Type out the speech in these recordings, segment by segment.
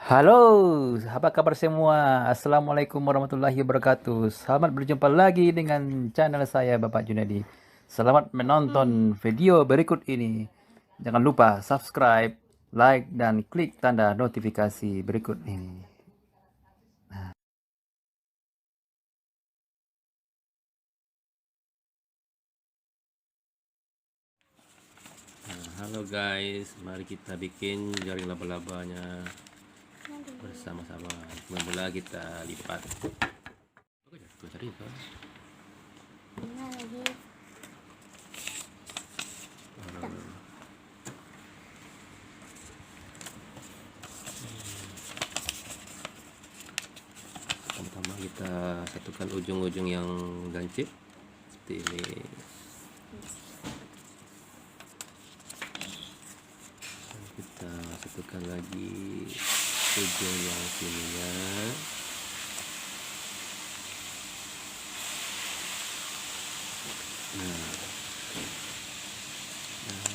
Halo, apa kabar semua? Assalamualaikum warahmatullahi wabarakatuh. Selamat berjumpa lagi dengan channel saya, Bapak Junedi. Selamat menonton video berikut ini. Jangan lupa subscribe, like, dan klik tanda notifikasi berikut ini. Halo guys, mari kita bikin jaring laba-labanya bersama-sama. Mula kita lipat. Oke, tuh tadi itu. Pertama kita satukan ujung-ujung yang gancit seperti ini. Kita satukan lagi ujung yang sininya. Nah,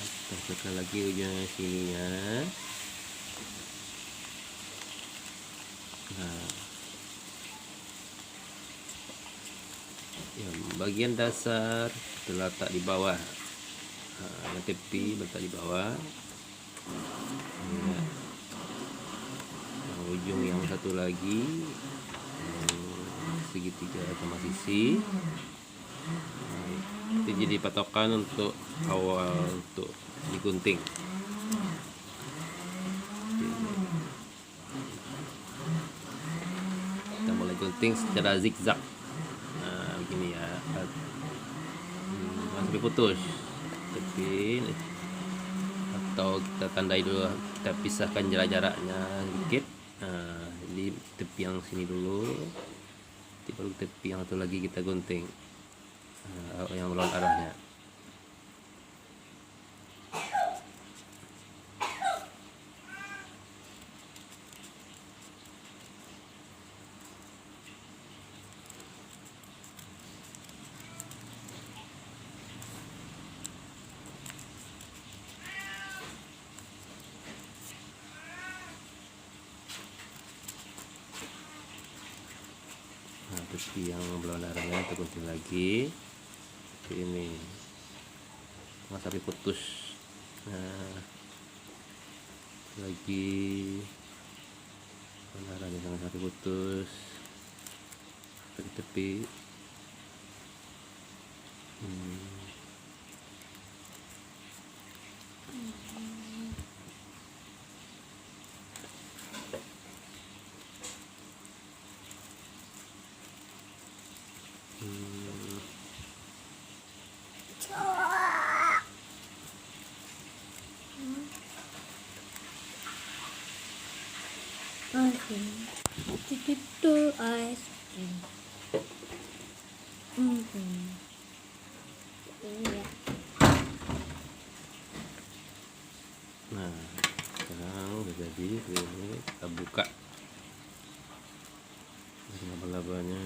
kita satukan lagi ujung yang sininya. Nah, yang bagian dasar terletak di bawah. Yang tepi letak di bawah. Yang ujung yang satu lagi segitiga sama sisi. Itu jadi patokan untuk awal untuk digunting. Kita mulai gunting secara zigzag. Nah, begini ya. Sampai putus. Tapi atau kita tandai dulu, kita pisahkan jarak-jaraknya sedikit. Nah, jadi tepi yang sini dulu, baru tepi yang satu lagi kita gunting, yang melawan arahnya. Nah, tepi yang melawan arahnya kita gunting lagi seperti ini, nggak sampai putus. Nah, lagi arahnya jangan sampai putus dari tepi. Itu ice cream. Ini ya. Nah, sekarang udah jadi. Ini kita buka laba-labanya.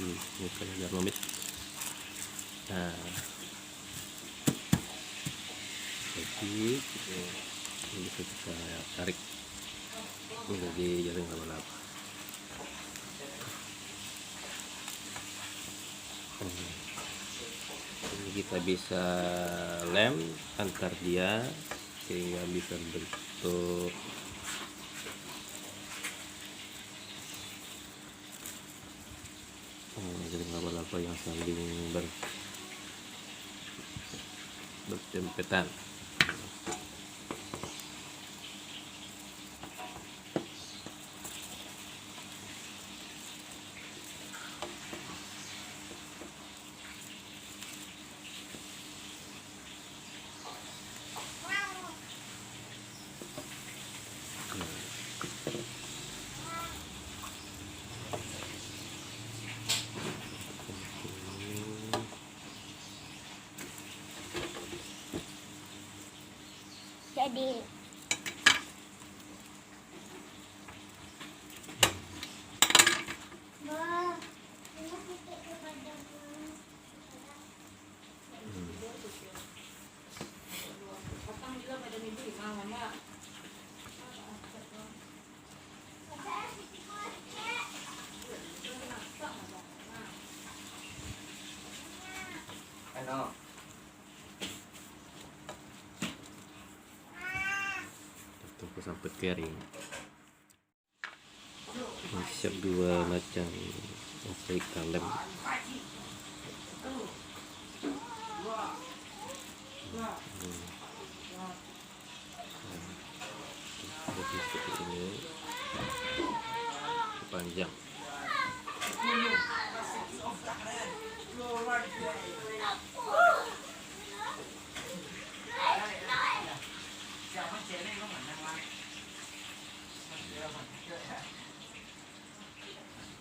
Ini kan biar lomit. Nah, jadi ini bisa kita tarik menjadi jaring laba-laba. Ini kita bisa lem antar dia sehingga bisa bentuk jaring laba-laba yang saling berdempetan. sampai kering. Siap 2 macam ikan lem. Seperti ini panjang.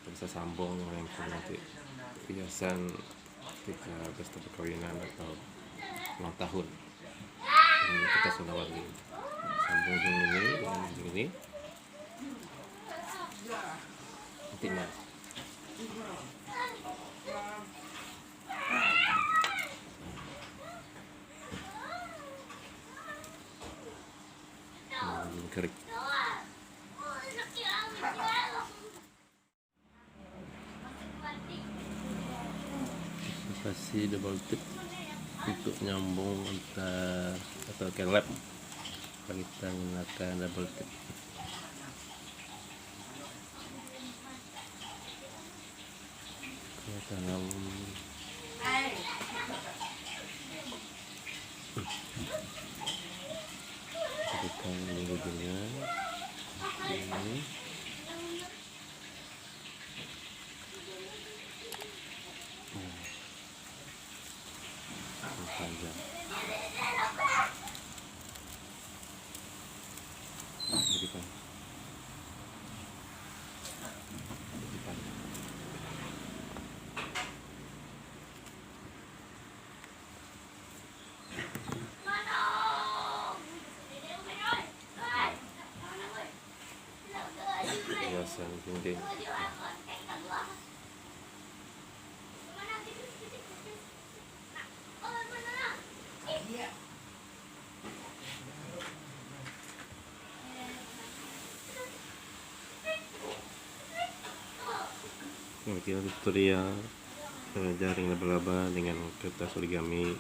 Bisa sambung yang nanti hiasan ketika pesta perkawinan atau ulang tahun. Ini kita sunawar ini. Sambung ujung ini dengan ujung ini. Nanti mas. Kering. Kasih double tip untuk nyambung antar atau kelep, kita gunakan double tip. Kita tanam berikan di ujungnya ini. Panjang. Berikan. Hiasan dinding. Kita tutorial jaring laba-laba dengan kertas origami